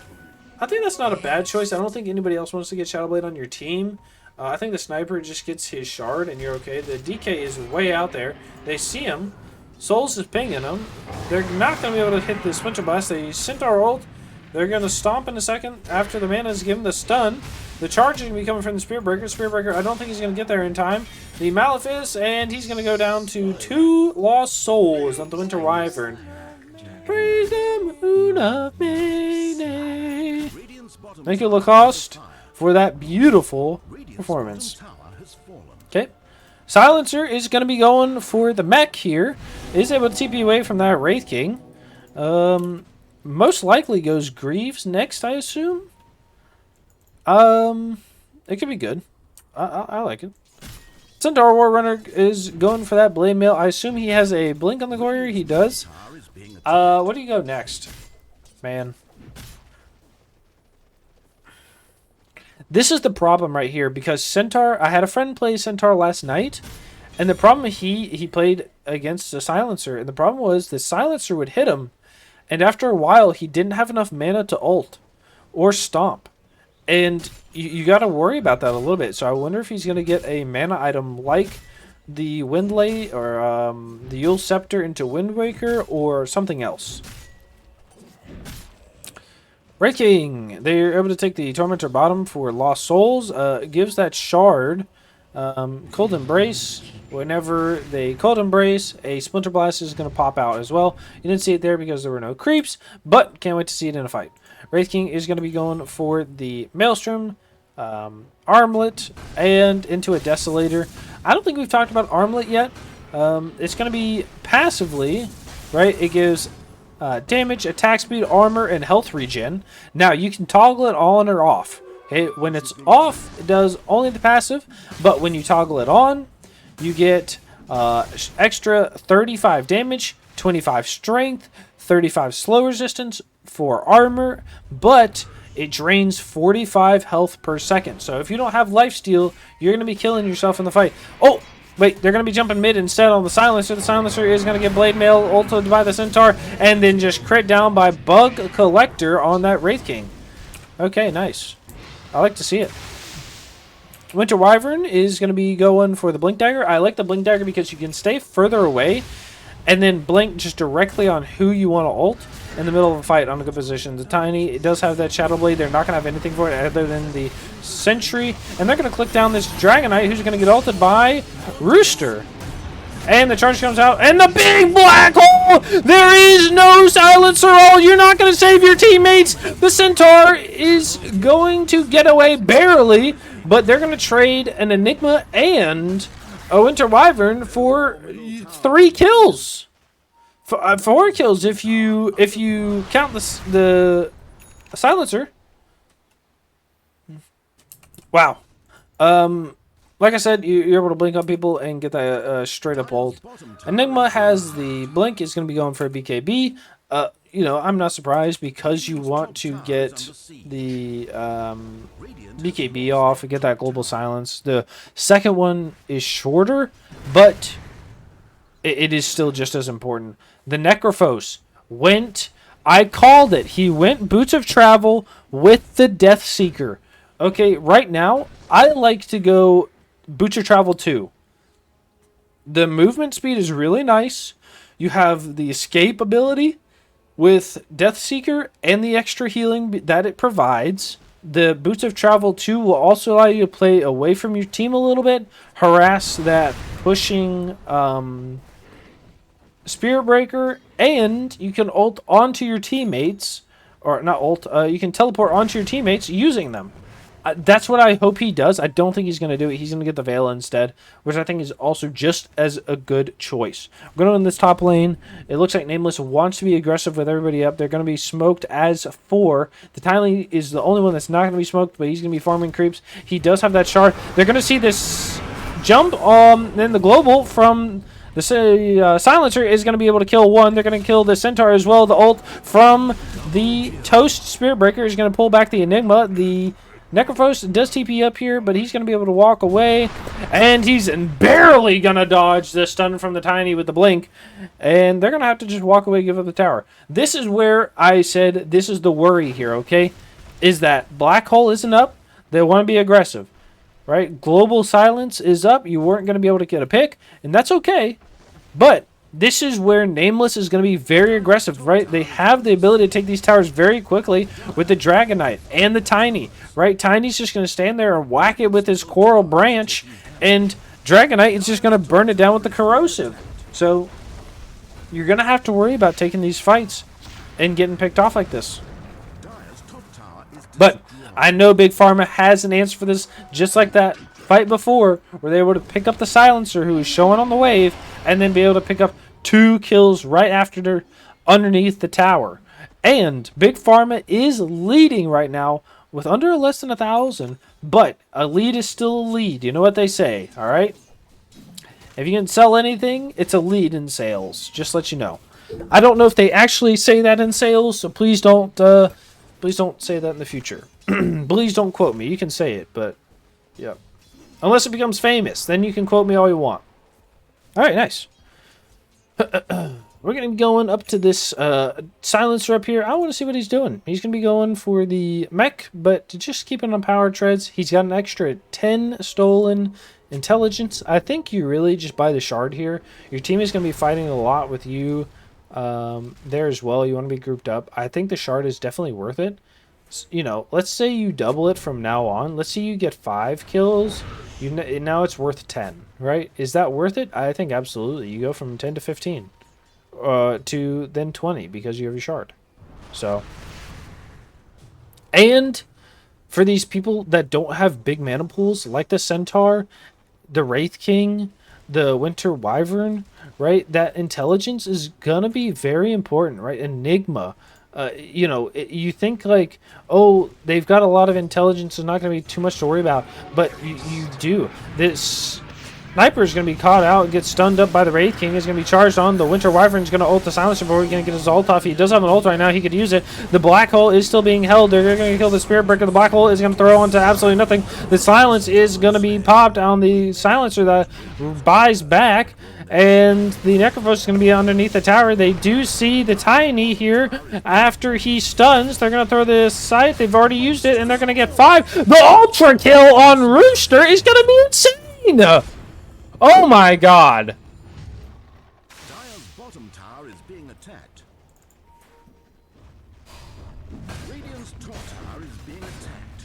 I think that's not a bad choice. I don't think anybody else wants to get Shadow Blade on your team. I think the Sniper just gets his Shard and you're okay. The DK is way out there. They see him. Souls is pinging him. They're not going to be able to hit the Splinter Blast. They Centaur ult. They're going to stomp in a second after the mana is given the stun. The charge is going to be coming from the Spirit Breaker. Spirit Breaker, I don't think he's going to get there in time. The Malefice, and he's going to go down to 2 lost souls on the Winter Wyvern. Praise the moon of Mayday. Thank you, Lacoste, for that beautiful performance. Okay. Silencer is going to be going for the mech here. Is able to TP away from that Wraith King. Most likely goes Greaves next, I assume. It could be good. I like it. Centaur War Runner is going for that Blade Mail. I assume he has a blink on the warrior. He does. What do you go next? Man. This is the problem right here because Centaur, I had a friend play Centaur last night And the problem he played against a silencer, and the problem was the silencer would hit him, and after a while he didn't have enough mana to ult or stomp. And you got to worry about that a little bit. So I wonder if he's going to get a mana item like the Windlay or the Yule Scepter into Wind Waker or something else. Wraith King, they're able to take the Tormentor bottom for Lost Souls. Gives that shard Cold Embrace. Whenever they Cold Embrace, a Splinter Blast is going to pop out as well. You didn't see it there because there were no creeps, but can't wait to see it in a fight. Wraith King is going to be going for the Maelstrom, Armlet, and into a Desolator. I don't think we've talked about Armlet yet. It's going to be passively, right? It gives damage, attack speed, armor, and health regen. Now, you can toggle it on or off. Okay, when it's off, it does only the passive, but when you toggle it on, you get extra 35 damage, 25 strength, 35 slow resistance for armor, but it drains 45 health per second. So if you don't have lifesteal, you're going to be killing yourself in the fight. Oh, wait, they're going to be jumping mid instead on the Silencer. The Silencer is going to get Blade Mail ulted by the Centaur, and then just crit down by Bug Collector on that Wraith King. Okay, nice. I like to see it. Winter Wyvern is going to be going for the Blink Dagger. I like the Blink Dagger because you can stay further away and then blink just directly on who you want to ult in the middle of a fight on a good position. The Tiny, it does have that Shadow Blade. They're not going to have anything for it other than the Sentry. And they're going to click down this Dragonite who's going to get ulted by Rooster. And the charge comes out, and the big black hole! There is no silencer all! You're not going to save your teammates! The Centaur is going to get away barely, but they're going to trade an Enigma and a Winter Wyvern for 3 kills. 4 kills if you count the silencer. Wow. Like I said, you're able to blink on people and get that straight up ult. Enigma has the blink. Is going to be going for a BKB. You know, I'm not surprised because you want to get the BKB off and get that global silence. The second one is shorter, but it is still just as important. The Necrophos went. I called it. He went Boots of Travel with the Death Seeker. Okay, right now, I like to go Boots of Travel 2. The movement speed is really nice. You have the escape ability with Death Seeker and the extra healing that it provides. The Boots of Travel 2 will also allow you to play away from your team a little bit, harass that pushing Spirit Breaker, and you can ult onto your teammates, or not ult, you can teleport onto your teammates using them. That's what I hope he does. I don't think he's going to do it. He's going to get the Veil instead, which I think is also just as a good choice. We're going in this top lane. It looks like Nameless wants to be aggressive with everybody up. They're going to be smoked as 4. The Tiny is the only one that's not going to be smoked, but he's going to be farming creeps. He does have that shard. They're going to see this jump then the global from the Silencer is going to be able to kill 1. They're going to kill the Centaur as well. The ult from the Toast Spirit Breaker is going to pull back the Enigma. The Necrophos does TP up here, but he's going to be able to walk away. And he's barely going to dodge the stun from the Tiny with the blink. And they're going to have to just walk away, give up the tower. This is where I said this is the worry here, okay? Is that Black Hole isn't up. They want to be aggressive, right? Global Silence is up. You weren't going to be able to get a pick, and that's okay. But this is where Nameless is going to be very aggressive, right? They have the ability to take these towers very quickly with the Dragonite and the Tiny, right? Tiny's just going to stand there and whack it with his Coral Branch, and Dragonite is just going to burn it down with the Corrosive. So you're going to have to worry about taking these fights and getting picked off like this. But I know Big Pharma has an answer for this, just like that fight before, where they were able to pick up the Silencer who was showing on the wave, and then be able to pick up 2 kills right after they're underneath the tower. And Big Pharma is leading right now with under less than 1,000, but a lead is still a lead. You know what they say, all right? If you can sell anything, it's a lead in sales. Just let you know. I don't know if they actually say that in sales, so please don't say that in the future. Please don't quote me. You can say it, but yeah. Unless it becomes famous, then you can quote me all you want. All right, nice. We're going to be going up to this silencer up here. I want to see what he's doing. He's going to be going for the mech, but to just keep it on power treads. He's got an extra 10 stolen intelligence. I think you really just buy the shard here. Your team is going to be fighting a lot with you there as well. You want to be grouped up. I think the shard is definitely worth it. You know, let's say you double it from now on. Let's say you get 5 kills. Now it's worth 10, right? Is that worth it? I think absolutely. You go from 10 to 15 to then 20 because you have your shard. So, and for these people that don't have big mana pools, like the Centaur, the Wraith King, the Winter Wyvern, right? That intelligence is gonna be very important, right? Enigma. You know, you think like, oh, they've got a lot of intelligence, there's not going to be too much to worry about, but you do. This sniper is going to be caught out and get stunned up by the Wraith King. Is going to be charged on. The Winter Wyvern is going to ult the Silencer before he's going to get his ult off. He does have an ult right now. He could use it. The Black Hole is still being held. They're going to kill the Spirit Breaker. The Black Hole is going to throw onto absolutely nothing. The Silence is going to be popped on the Silencer that buys back. And the Necrophos is going to be underneath the tower. They do see the Tiny here after he stuns. They're going to throw the Scythe. They've already used it, and they're going to get 5. The Ultra Kill on Rooster is going to be insane! Oh my god! Dire's bottom tower is being attacked. Radiant's top tower is being attacked.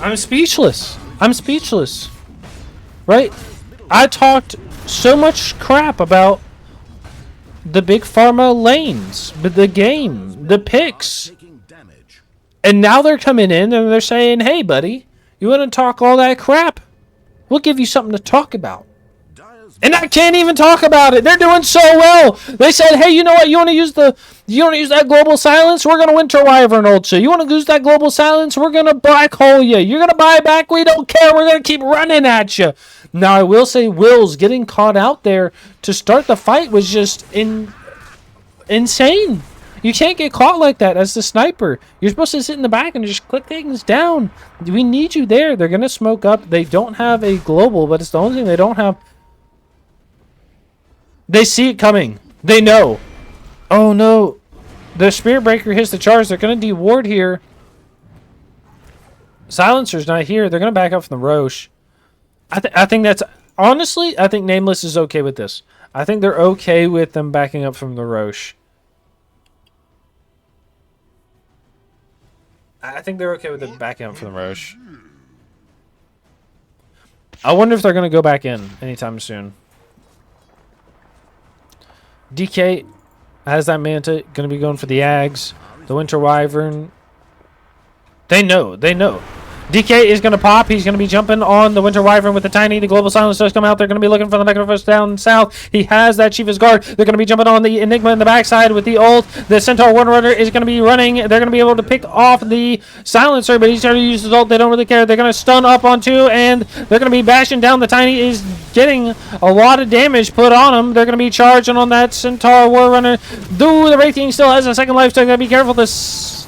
I'm speechless. I'm speechless. Right? I talked so much crap about the big pharma lanes, but the game, the picks. Taking damage. And now they're coming in and they're saying, hey, buddy, you want to talk all that crap? We'll give you something to talk about. Dire's And I can't even talk about it. They're doing so well. They said, hey, you know what? You want to use that global silence? We're going to Winter Wyvern ult you. You want to use that global silence? We're going to black hole you. You're going to buy back? We don't care. We're going to keep running at you. Now, I will say Will's getting caught out there to start the fight was just insane. You can't get caught like that as the sniper. You're supposed to sit in the back and just click things down. We need you there. They're going to smoke up. They don't have a global, but it's the only thing they don't have. They see it coming. They know. Oh, no. The Spirit Breaker hits the charge. They're going to deward here. Silencer's not here. They're going to back up from the Roche. I think that's... Honestly, I think Nameless is okay with this. I think they're okay with them backing up from the Roche. I think they're okay with them backing up from the Roche. I wonder if they're going to go back in anytime soon. DK has that Manta, going to be going for the Ags. The Winter Wyvern. They know. They know. DK is going to pop. He's going to be jumping on the Winter Wyvern with the Tiny. The Global Silence does come out. They're going to be looking for the Necrophos down south. He has that Shiva's Guard. They're going to be jumping on the Enigma in the backside with the ult. The Centaur One Runner is going to be running. They're going to be able to pick off the Silencer, but he's trying to use his ult. They don't really care. They're going to stun up on 2, and they're going to be bashing down. The Tiny is getting a lot of damage put on him. They're going to be charging on that Centaur War Runner. Though the Wraith King still has a second life, so they're going to be careful. This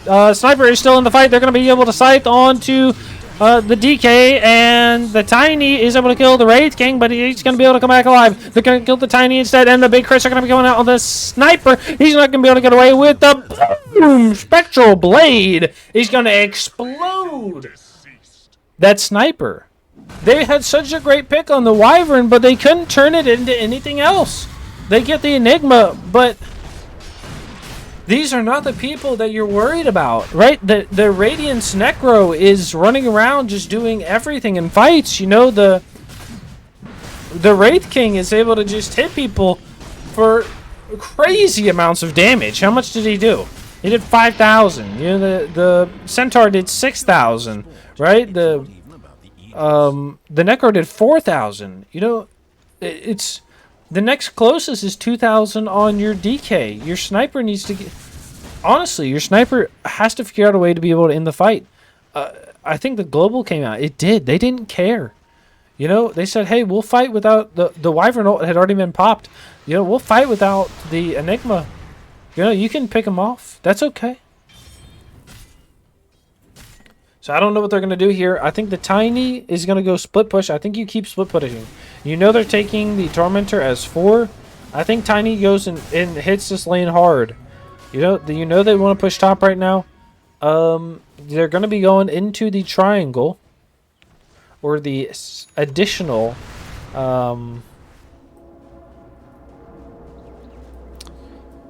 Sniper is still in the fight. They're going to be able to scythe onto the DK, and the Tiny is able to kill the Wraith King, but he's going to be able to come back alive. They're going to kill the Tiny instead, and the big crits are going to be going out on the Sniper. He's not going to be able to get away with the boom! Spectral Blade is going to explode that Sniper. They had such a great pick on the Wyvern, but they couldn't turn it into anything else. They get the Enigma, but these are not the people that you're worried about, right? The Radiance Necro is running around just doing everything in fights. You know, the Wraith King is able to just hit people for crazy amounts of damage. How much did he do? He did 5,000. You know, the Centaur did 6,000, right? The Necro did 4,000. You know, it's... The next closest is 2,000 on your DK. Your sniper needs to get... Honestly, your sniper has to figure out a way to be able to end the fight. I think the global came out. It did. They didn't care. You know, they said, hey, we'll fight without... The Wyvern ult had already been popped. You know, we'll fight without the Enigma. You know, you can pick them off. That's okay. So I don't know what they're going to do here. I think the Tiny is going to go split push. I think you keep split pushing. You know they're taking the Tormentor as 4. I think Tiny goes and hits this lane hard. You know they want to push top right now. They're going to be going into the triangle. Or the additional...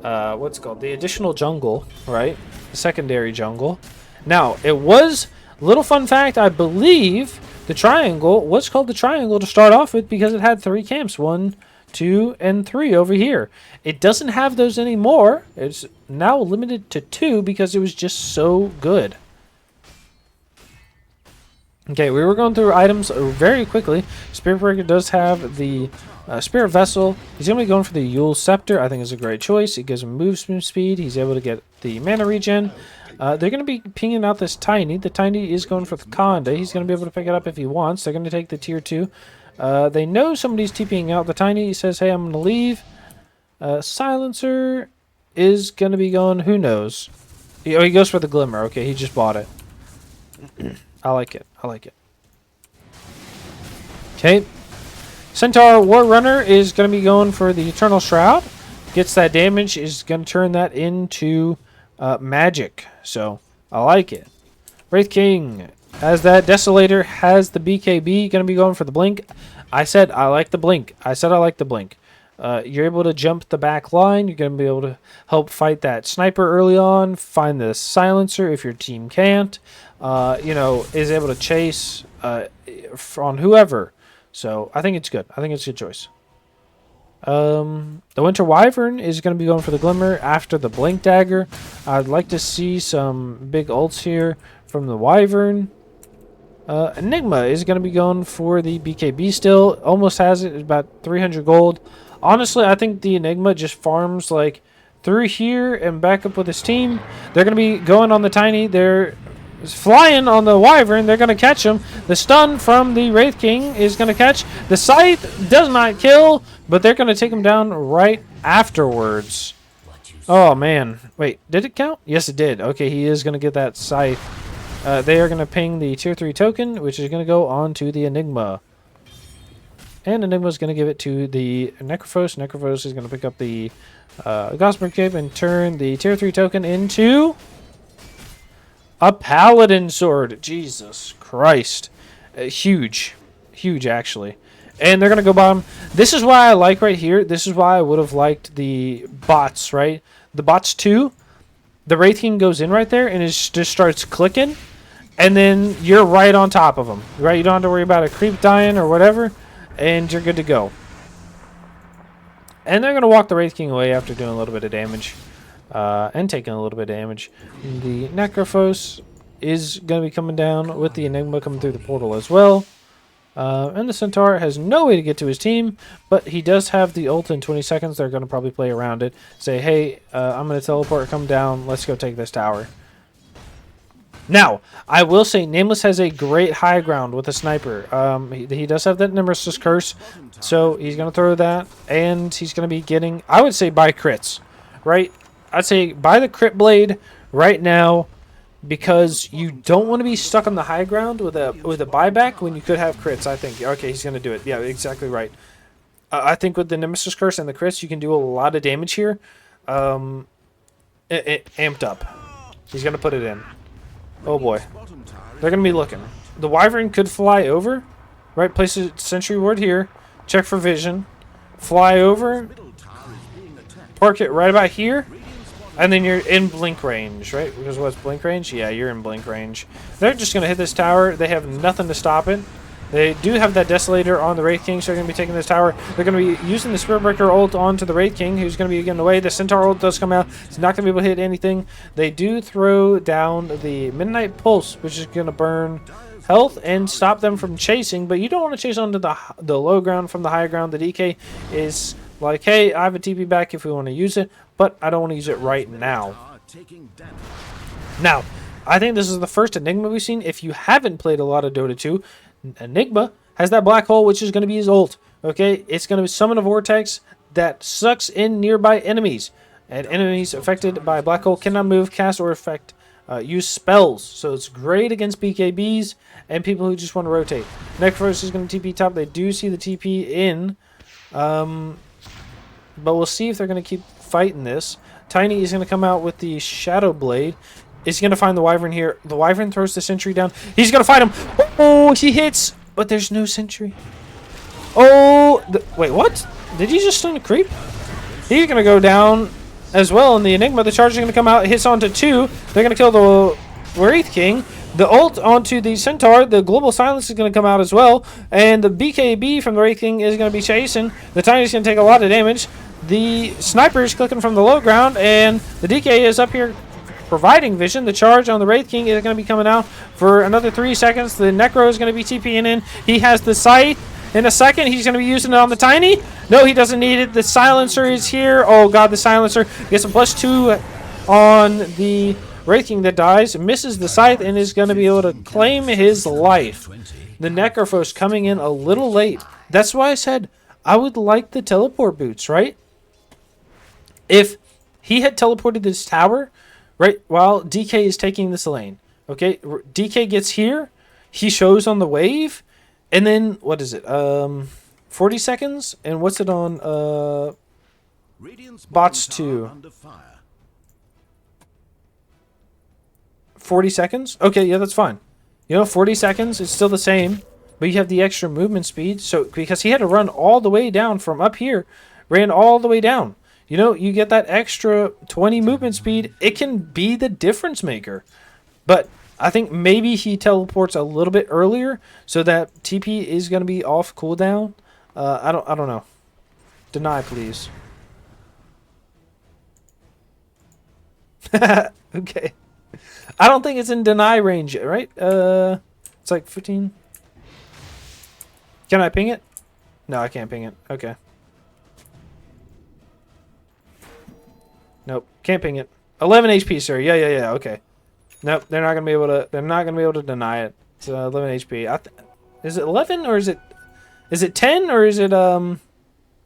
what's it called? The additional jungle, right? The secondary jungle. Now, it was... Little fun fact, I believe the triangle was called the triangle to start off with because it had 3 camps. 1, 2, and 3 over here. It doesn't have those anymore. It's now limited to 2 because it was just so good. Okay, we were going through items very quickly. Spirit Breaker does have the Spirit Vessel. He's going to be going for the Yule Scepter. I think is a great choice. It gives him movement speed. He's able to get the mana regen. They're going to be pinging out this Tiny. The Tiny is going for the Conda. He's going to be able to pick it up if he wants. They're going to take the tier 2. They know somebody's TPing out the Tiny. He says, hey, I'm going to leave. Silencer is going to be going, who knows? He goes for the Glimmer. Okay, he just bought it. I like it. I like it. Okay. Centaur War Runner is going to be going for the Eternal Shroud. Gets that damage. Is going to turn that into magic. So, I like it. Wraith King has that. Desolator has the BKB. Going to be going for the Blink. I said I like the Blink. I said I like the Blink. You're able to jump the back line. You're going to be able to help fight that sniper early on. Find the silencer if your team can't. Is able to chase on whoever. So I think it's good. I think it's a good choice. The Winter Wyvern is going to be going for the Glimmer after the Blink Dagger. I'd like to see some big ults here from the Wyvern. Enigma is going to be going for the BKB still. Almost has it. It's about 300 gold. Honestly, I think the Enigma just farms like through here and back up with his team. They're going to be going on the Tiny. They're flying on the Wyvern. They're going to catch him. The stun from the Wraith King is going to catch. The Scythe does not kill, but they're going to take him down right afterwards. Oh, man. Wait, did it count? Yes, it did. Okay, he is going to get that Scythe. They are going to ping the tier 3 token, which is going to go on to the Enigma. And Enigma is going to give it to the Necrophos. Necrophos is going to pick up the Gossamer Cape and turn the tier 3 token into a Paladin Sword. Jesus Christ. Huge. Huge, actually. And they're going to go bottom. This is why I like right here. This is why I would have liked the bots, right? The bots 2. The Wraith King goes in right there and it just starts clicking. And then you're right on top of them, right? You don't have to worry about a creep dying or whatever. And you're good to go. And they're going to walk the Wraith King away after doing a little bit of damage. And taking a little bit of damage. The Necrophos is going to be coming down with the Enigma coming through the portal as well. And the Centaur has no way to get to his team, but he does have the ult in 20 seconds. They're going to probably play around it. Say, hey, I'm going to teleport, come down. Let's go take this tower. Now, I will say Nameless has a great high ground with a sniper. He does have that Nemesis curse, so he's going to throw that, and he's going to be getting, I would say, buy crits, right? I'd say buy the crit blade right now because you don't want to be stuck on the high ground with a buyback when you could have crits, I think. Okay, he's going to do it. Yeah, exactly right. I think with the Nemesis curse and the crits, you can do a lot of damage here. It amped up. He's going to put it in. Oh boy. They're going to be looking. The Wyvern could fly over. Right, place a sentry ward here. Check for vision. Fly over. Park it right about here. And then you're in blink range, right? Because what's blink range? Yeah, you're in blink range. They're just going to hit this tower. They have nothing to stop it. They do have that Desolator on the Wraith King, so they're going to be taking this tower. They're going to be using the Spirit Breaker ult onto the Wraith King, who's going to be getting away. The Centaur ult does come out. It's not going to be able to hit anything. They do throw down the Midnight Pulse, which is going to burn health and stop them from chasing, but you don't want to chase onto the low ground from the high ground. The DK is like, hey, I have a TP back if we want to use it, but I don't want to use it right now. Now, I think this is the first Enigma we've seen. If you haven't played a lot of Dota 2, Enigma has that black hole, which is going to be his ult. Okay, it's going to summon a vortex that sucks in nearby enemies, and enemies affected by a black hole cannot move, cast, or affect use spells. So it's great against BKBs and people who just want to rotate. Necros is going to TP top. They do see the TP in. But we'll see if they're going to keep fighting this. Tiny is going to come out with the Shadow Blade. Is going to find the Wyvern here. The Wyvern throws the sentry down. He's going to fight him. Oh, he hits. But there's no sentry. Oh, wait, what? Did he just stun a creep? He's going to go down as well. And the Enigma, the charge is going to come out. It hits onto 2. They're going to kill the Wraith King. The ult onto the Centaur. The Global Silence is going to come out as well. And the BKB from the Wraith King is going to be chasing. The Tiny's going to take a lot of damage. The Sniper is clicking from the low ground. And the DK is up here providing vision. The charge on the Wraith King is going to be coming out for another 3 seconds. The Necro is going to be TPing in. He has the Scythe. In a second, he's going to be using it on the Tiny. No, he doesn't need it. The Silencer is here. Oh, God, the Silencer gets a +2 on the Wraith King that dies. Misses the Scythe and is going to be able to claim his life. The Necrophos coming in a little late. That's why I said I would like the teleport boots, right? If he had teleported this tower, right, while DK is taking this lane, okay, DK gets here, he shows on the wave, and then, what is it, 40 seconds? And what's it on, bots 2? 40 seconds? Okay, yeah, that's fine. 40 seconds, it's still the same, but you have the extra movement speed, so, because he had to run all the way down from up here, ran all the way down. You get that extra 20 movement speed. It can be the difference maker. But I think maybe he teleports a little bit earlier so that TP is going to be off cooldown. I don't know. Deny, please. Okay. I don't think it's in deny range yet, right? It's like 15. Can I ping it? No, I can't ping it. Okay. Nope, can't ping it. 11 HP, sir. Yeah. Okay. Nope, they're not gonna be able to. They're not gonna be able to deny it. It's 11 HP. Is it 11 or is it 10 or is it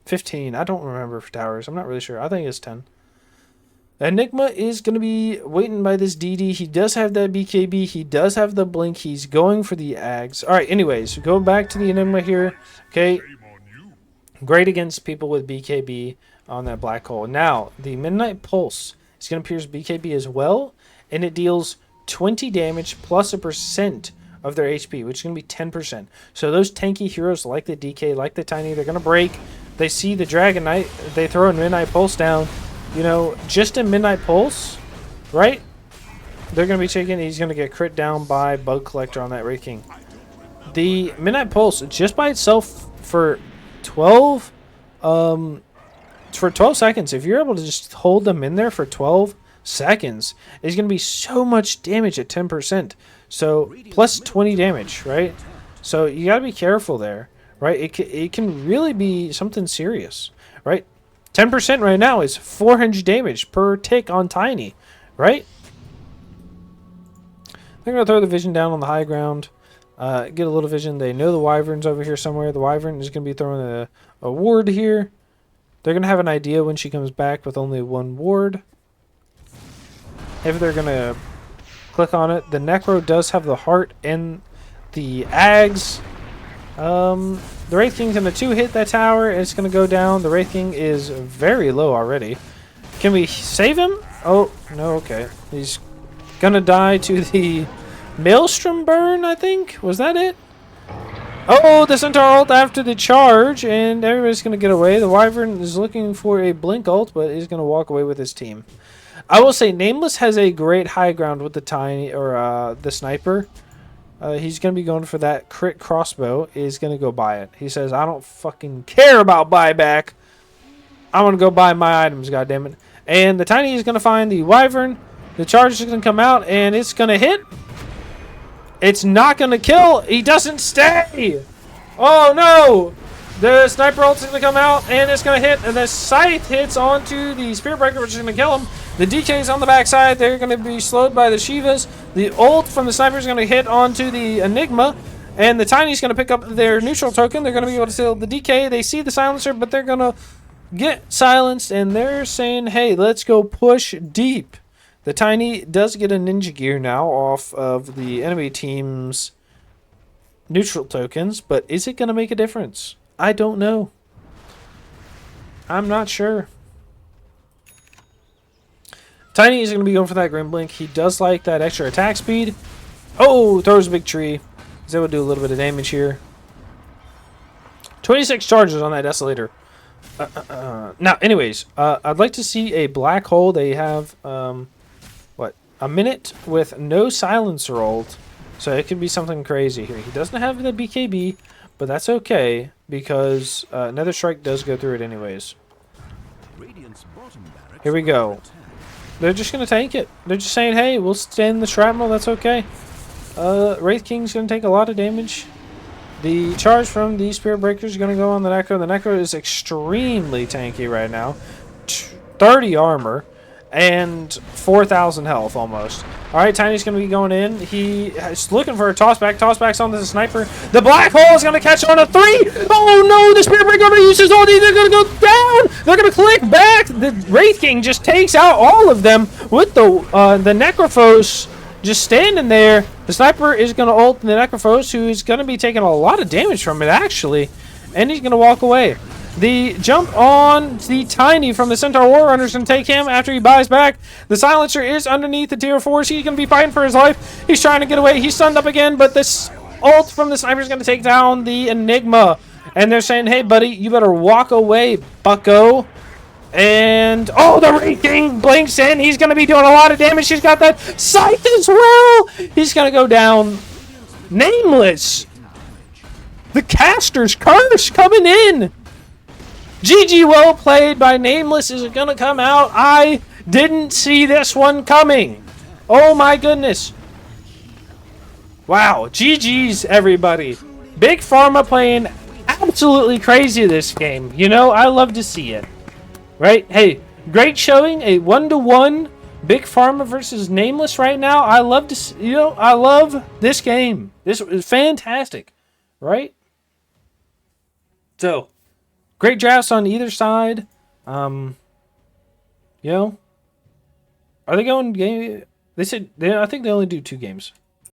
15? I don't remember for towers. I'm not really sure. I think it's 10. Enigma is gonna be waiting by this DD. He does have that BKB. He does have the blink. He's going for the Ags. All right. Anyways, go back to the Enigma here. Okay. Great against people with BKB on that black hole. Now, the Midnight Pulse is going to pierce BKB as well, and it deals 20 damage plus a % of their HP, which is going to be 10%. So those tanky heroes like the DK, like the Tiny, they're going to break. They see the Dragon Knight, they throw a Midnight Pulse down. Just a Midnight Pulse, right? They're going to be taking, he's going to get crit down by Bug Collector on that Wraith King. The Midnight Pulse, just by itself for 12 seconds, if you're able to just hold them in there for 12 seconds, it's going to be so much damage at 10%. So plus 20 damage, right? So you got to be careful there, right? It can really be something serious, right? 10% right now is 400 damage per tick on Tiny, right? They're going to throw the vision down on the high ground. Get a little vision. They know the Wyvern's over here somewhere. The Wyvern is going to be throwing a ward here. They're going to have an idea when she comes back with only one ward. If they're going to click on it. The Necro does have the heart and the Ags. The Wraith King's going to 2-hit that tower. It's going to go down. The Wraith King is very low already. Can we save him? Oh, no, okay. He's going to die to the Maelstrom Burn, I think. Was that it? Oh, the Centaur ult after the charge, and everybody's going to get away. The Wyvern is looking for a blink ult, but he's going to walk away with his team. I will say Nameless has a great high ground with the Tiny, or the Sniper. He's going to be going for that crit crossbow. Is going to go buy it. He says, I don't fucking care about buyback. I want to go buy my items, goddammit. And the Tiny is going to find the Wyvern. The charge is going to come out, and it's going to hit. It's not going to kill. He doesn't stay. Oh, no. The Sniper ult is going to come out, and it's going to hit. And the Scythe hits onto the Spirit Breaker, which is going to kill him. The DK is on the backside. They're going to be slowed by the Shivas. The ult from the Sniper is going to hit onto the Enigma. And the Tiny's going to pick up their neutral token. They're going to be able to steal the DK. They see the Silencer, but they're going to get silenced. And they're saying, hey, let's go push deep. The Tiny does get a ninja gear now off of the enemy team's neutral tokens, but is it going to make a difference? I don't know. I'm not sure. Tiny is going to be going for that Grim Blink. He does like that extra attack speed. Oh, throws a big tree. He's able to do a little bit of damage here. 26 charges on that Desolator. Now, anyways, I'd like to see a black hole. They have, what, a minute with no silencer ult. So it could be something crazy here. He doesn't have the BKB, but that's okay because Nether Strike does go through it anyways. Here we go. They're just going to tank it. They're just saying, hey, we'll stand the shrapnel. That's okay. Wraith King's going to take a lot of damage. The charge from the Spirit Breaker is going to go on the Necro. The Necro is extremely tanky right now. 30 armor and 4,000 health almost. All right, Tiny's going to be going in. He is looking for a tossback. Tossback's on the sniper. The black hole is going to catch on a 3. Oh, no, the Spirit Breaker going to use his ulti. They're going to go down. They're going to click back. The Wraith King just takes out all of them with the Necrophos just standing there. The sniper is going to ult the Necrophos, who is going to be taking a lot of damage from it, actually. And he's going to walk away. The jump on the Tiny from the Centaur War Runner is going to take him after he buys back. The Silencer is underneath the tier 4s. He's going to be fighting for his life. He's trying to get away. He's stunned up again, but this ult from the sniper is going to take down the Enigma. And they're saying, hey, buddy, you better walk away, bucko. And, oh, the Wraith King blinks in. He's going to be doing a lot of damage. He's got that Scythe as well. He's going to go down. Nameless. The Caster's Curse coming in. GG, well played by Nameless. Is it going to come out? I didn't see this one coming. Oh, my goodness. Wow. GG's, everybody. Big Farma playing absolutely crazy this game. You know, I love to see it. Right? Hey, great showing. A 1-to-1 Big Farma versus Nameless right now. I love to see, you know, I love this game. This is fantastic. Right? So, great drafts on either side. You know, are they going game? They said I think they only do 2 games.